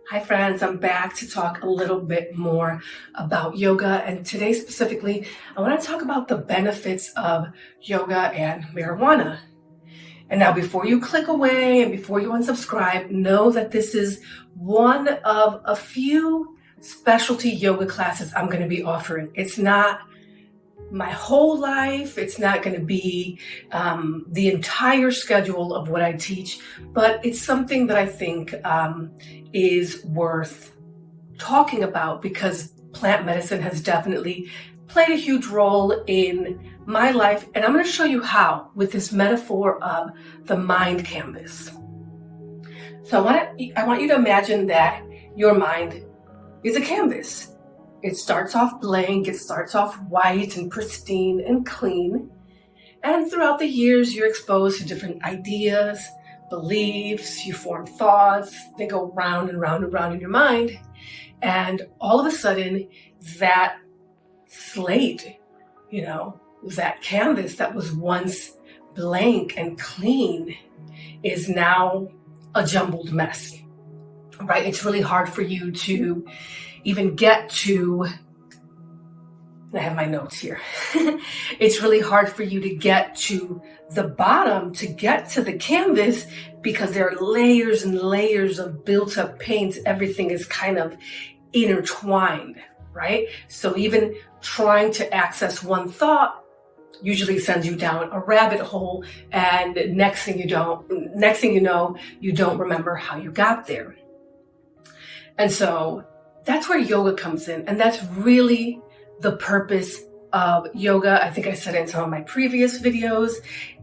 Hi friends, I'm back to talk a little bit more about yoga, and today specifically I want to talk about the benefits of yoga and marijuana. And now before you click away and before you unsubscribe, know that this is one of a few specialty yoga classes I'm going to be offering. It's not my whole life. It's not going to be the entire schedule of what I teach, but it's something that I think is worth talking about because plant medicine has definitely played a huge role in my life. And I'm going to show you how with this metaphor of the mind canvas. So I want you to imagine that your mind is a canvas. It starts off blank, it starts off white and pristine and clean. And throughout the years, you're exposed to different ideas, beliefs, you form thoughts, they go round and round and round in your mind. And all of a sudden, that slate, that canvas that was once blank and clean is now a jumbled mess, right? It's really hard for you to even get to, I have my notes here. It's really hard for you to get to the bottom, to get to the canvas, because there are layers and layers of built up paint. Everything is kind of intertwined, right? So even trying to access one thought usually sends you down a rabbit hole, and next thing you know, you don't remember how you got there. And so that's where yoga comes in. And that's really the purpose of yoga. I think I said it in some of my previous videos.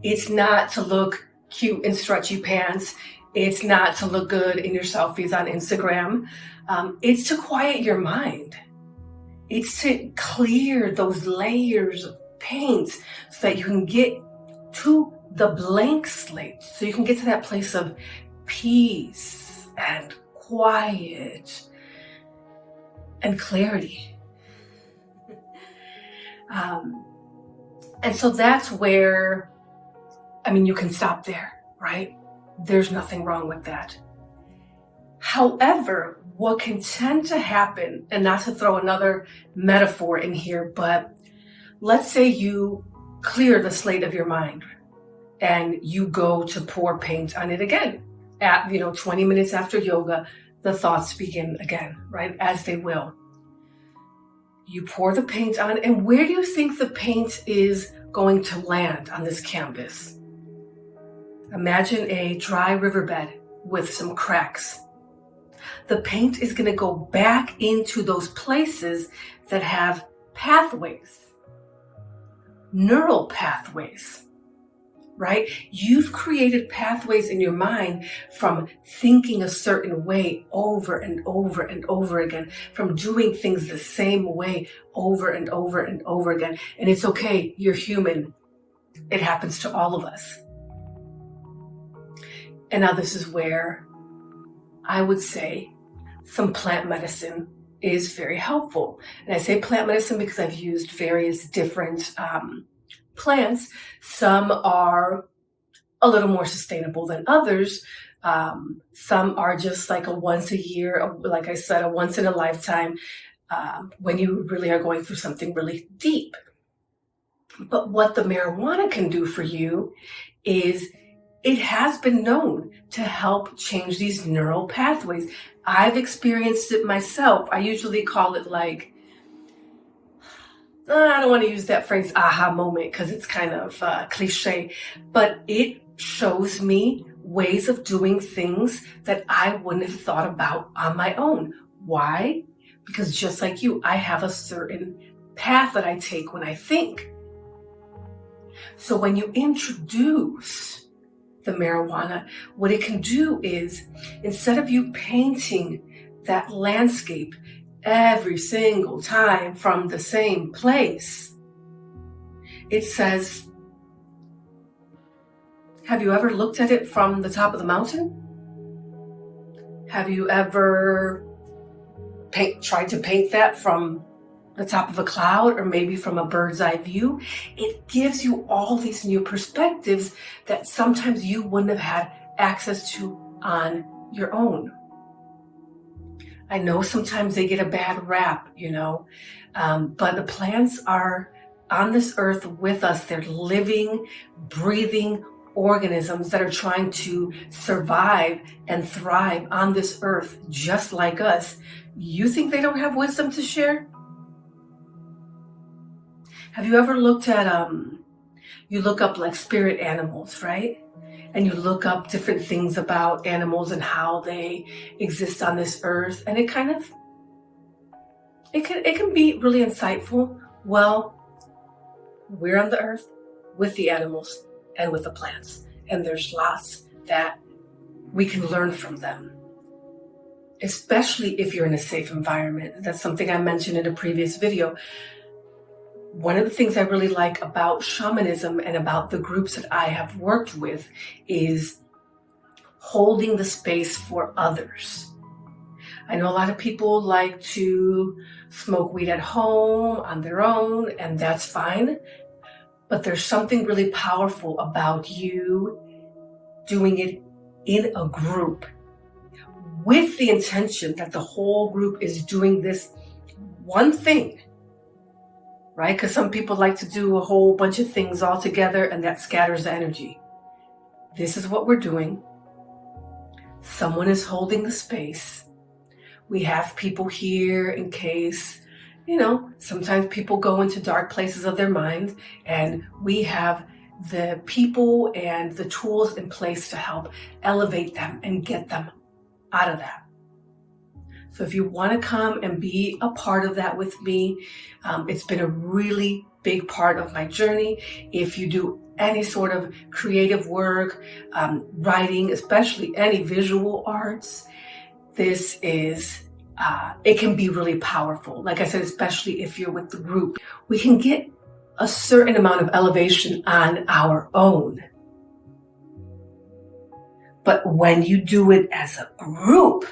It's not to look cute in stretchy pants. It's not to look good in your selfies on Instagram. It's to quiet your mind. It's to clear those layers of paint so that you can get to the blank slate. So you can get to that place of peace and quiet and clarity. And so that's where, you can stop there, right? There's nothing wrong with that. However, what can tend to happen, and not to throw another metaphor in here, but let's say you clear the slate of your mind and you go to pour paint on it again. At 20 minutes after yoga, the thoughts begin again, right? As they will. You pour the paint on, and where do you think the paint is going to land on this canvas? Imagine a dry riverbed with some cracks. The paint is going to go back into those places that have pathways, neural pathways, right? You've created pathways in your mind from thinking a certain way over and over and over again, from doing things the same way over and over and over again. And it's okay, you're human. It happens to all of us. And now this is where I would say some plant medicine is very helpful. And I say plant medicine because I've used various different plants. Some are a little more sustainable than others. Some are just like a once a year, like I said, a once in a lifetime, when you really are going through something really deep. But what the marijuana can do for you is it has been known to help change these neural pathways. I've experienced it myself. I usually call it like, I don't want to use that phrase aha moment because it's kind of cliche, but it shows me ways of doing things that I wouldn't have thought about on my own. Why? Because just like you, I have a certain path that I take when I think. So when you introduce the marijuana, what it can do is, instead of you painting that landscape every single time from the same place, it says, have you ever looked at it from the top of the mountain? Have you ever tried to paint that from the top of a cloud or maybe from a bird's eye view? It gives you all these new perspectives that sometimes you wouldn't have had access to on your own. I know sometimes they get a bad rap, but the plants are on this earth with us. They're living, breathing organisms that are trying to survive and thrive on this earth just like us. You think they don't have wisdom to share? Have you ever looked at, you look up like spirit animals, right? And you look up different things about animals and how they exist on this earth. And it can be really insightful. Well, we're on the earth with the animals and with the plants. And there's lots that we can learn from them, especially if you're in a safe environment. That's something I mentioned in a previous video. One of the things I really like about shamanism and about the groups that I have worked with is holding the space for others. I know a lot of people like to smoke weed at home on their own, and that's fine. But there's something really powerful about you doing it in a group with the intention that the whole group is doing this one thing. Right? Because some people like to do a whole bunch of things all together and that scatters the energy. This is what we're doing. Someone is holding the space. We have people here in case, sometimes people go into dark places of their mind, and we have the people and the tools in place to help elevate them and get them out of that. So if you want to come and be a part of that with me, it's been a really big part of my journey. If you do any sort of creative work, writing, especially any visual arts, this is, it can be really powerful. Like I said, especially if you're with the group, we can get a certain amount of elevation on our own. But when you do it as a group,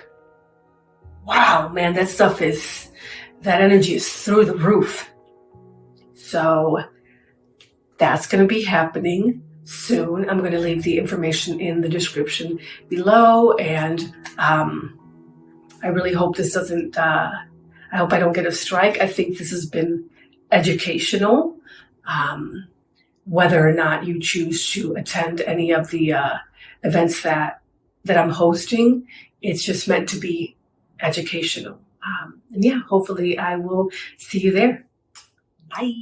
wow, man, that energy is through the roof. So that's going to be happening soon. I'm going to leave the information in the description below. And I really hope this doesn't, I hope I don't get a strike. I think this has been educational. Whether or not you choose to attend any of the events that I'm hosting, it's just meant to be educational. And yeah, hopefully I will see you there. Bye.